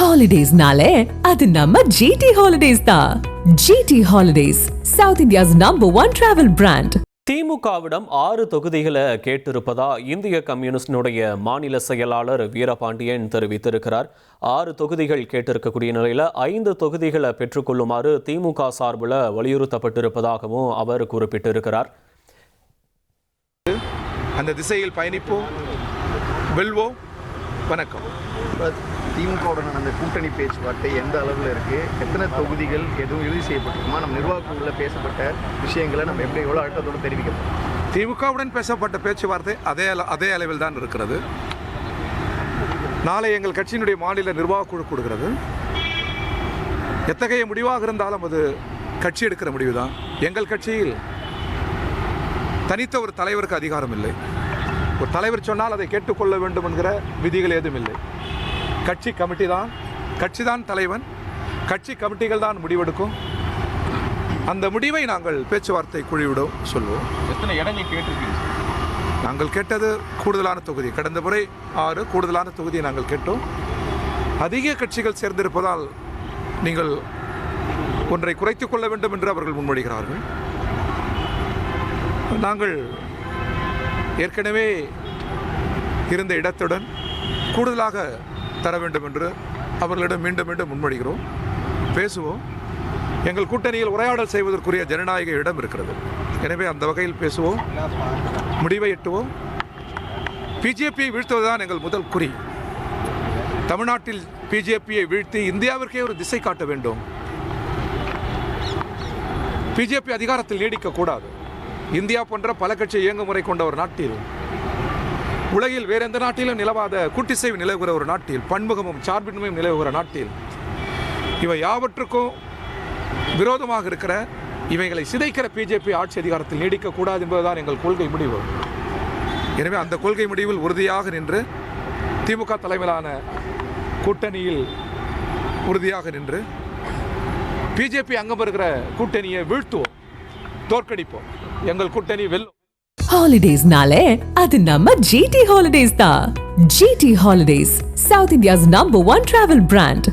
ஹாலிடேஸ்னாலே அது நம்ம ஜிடி ஹாலிடேஸ் தான். GT Holidays, south India's #1 travel brand. திமுகவிடம் 6 தொகுதிகளை கேட்டிருப்பதா இந்திய கம்யூனிஸ்டினுடைய மாநில செயலாளர் வீரபாண்டியன் தெரிவித்திருக்கிறார். 6 தொகுதிகள் கேட்டிருக்கக்கூடிய நிலையில் 5 தொகுதிகளை பெற்றுக்கொள்ளுமாறு திமுக சார்பில் வலியுறுத்தப்பட்டிருப்பதாகவும் அவர் குறிப்பிட்டிருக்கிறார். அந்த திசையில் பயணிப்போம், வெல்வோம். வணக்கம். திமுகவுடன் அந்த கூட்டணி பேச்சுவார்த்தை எந்த அளவில் இருக்குது, எத்தனை தொகுதிகள் எதுவும் இறுதி செய்யப்பட்டிருக்குமா, நம்ம நிர்வாகங்களில் பேசப்பட்ட விஷயங்களை நம்ம எப்படி எவ்வளோ அழுத்தத்தோடு தெரிவிக்கிறோம்? திமுகவுடன் பேசப்பட்ட பேச்சுவார்த்தை அதே அளவில் தான் இருக்கிறது. நாளை எங்கள் கட்சியினுடைய மாநில நிர்வாக குழு கொடுக்கிறது. எத்தகைய முடிவாக இருந்தாலும் அது கட்சி எடுக்கிற முடிவு தான். எங்கள் கட்சியில் தனித்த ஒரு தலைவருக்கு அதிகாரம் இல்லை. ஒரு தலைவர் சொன்னால் அதை கேட்டுக்கொள்ள வேண்டும் என்கிற விதிகள் ஏதும் இல்லை. கட்சி கமிட்டி தான், கட்சி தான் தலைவன், கட்சி கமிட்டிகள் தான் முடிவெடுக்கும். அந்த முடிவை நாங்கள் பேச்சுவார்த்தை குழுவிடம் சொல்வோம். எத்தனை இடங்கள் கேட்டிருக்கீங்க? நாங்கள் கேட்டது கூடுதலான தொகுதி. கடந்த முறை 6 கூடுதலான தொகுதியை நாங்கள் கேட்டோம். அதிக கட்சிகள் சேர்ந்திருப்பதால் நீங்கள் ஒன்றை குறைத்துக் கொள்ள வேண்டும் என்று அவர்கள் முன்மொழிகிறார்கள். நாங்கள் ஏற்கனவே இருந்த இடத்துடன் கூடுதலாக தர வேண்டும் என்று அவர்களிடம் மீண்டும் மீண்டும் முன்மொழிகிறோம். பேசுவோம். எங்கள் கூட்டணியில் உரையாடல் செய்வதற்குரிய ஜனநாயக இடம் இருக்கிறது. எனவே அந்த வகையில் பேசுவோம், முடிவை எட்டுவோம். பிஜேபியை வீழ்த்துவதுதான் எங்கள் முதல் குறி. தமிழ்நாட்டில் பிஜேபியை வீழ்த்தி இந்தியாவிற்கே ஒரு திசை காட்ட வேண்டும். பிஜேபி அதிகாரத்தில் நீடிக்கக்கூடாது. இந்தியா போன்ற பல கட்சி இயங்குமுறை கொண்ட ஒரு நாட்டில், உலகில் வேறு எந்த நாட்டிலும் நிலவாத கூட்டிசைவு நிலவுகிற ஒரு நாட்டில், பன்முகமும் சார்பின்மையும் நிலவுகிற நாட்டில், இவை யாவற்றுக்கும் விரோதமாக இருக்கிற இவைகளை சிதைக்கிற பிஜேபி ஆட்சி அதிகாரத்தில் நீடிக்கக்கூடாது என்பதுதான் எங்கள் கொள்கை முடிவு. எனவே அந்த கொள்கை முடிவில் உறுதியாக நின்று திமுக தலைமையிலான கூட்டணியில் உறுதியாக நின்று பிஜேபி அங்கம் இருக்கிற கூட்டணியை வீழ்த்துவோம், தோற்கடிப்போம். எங்கள் கூட்டணி வெல்லும். ஹாலிடேஸ்னாலே அது நம்ம ஜிடி ஹாலிடேஸ் தான். GT Holidays, south India's #1 travel brand.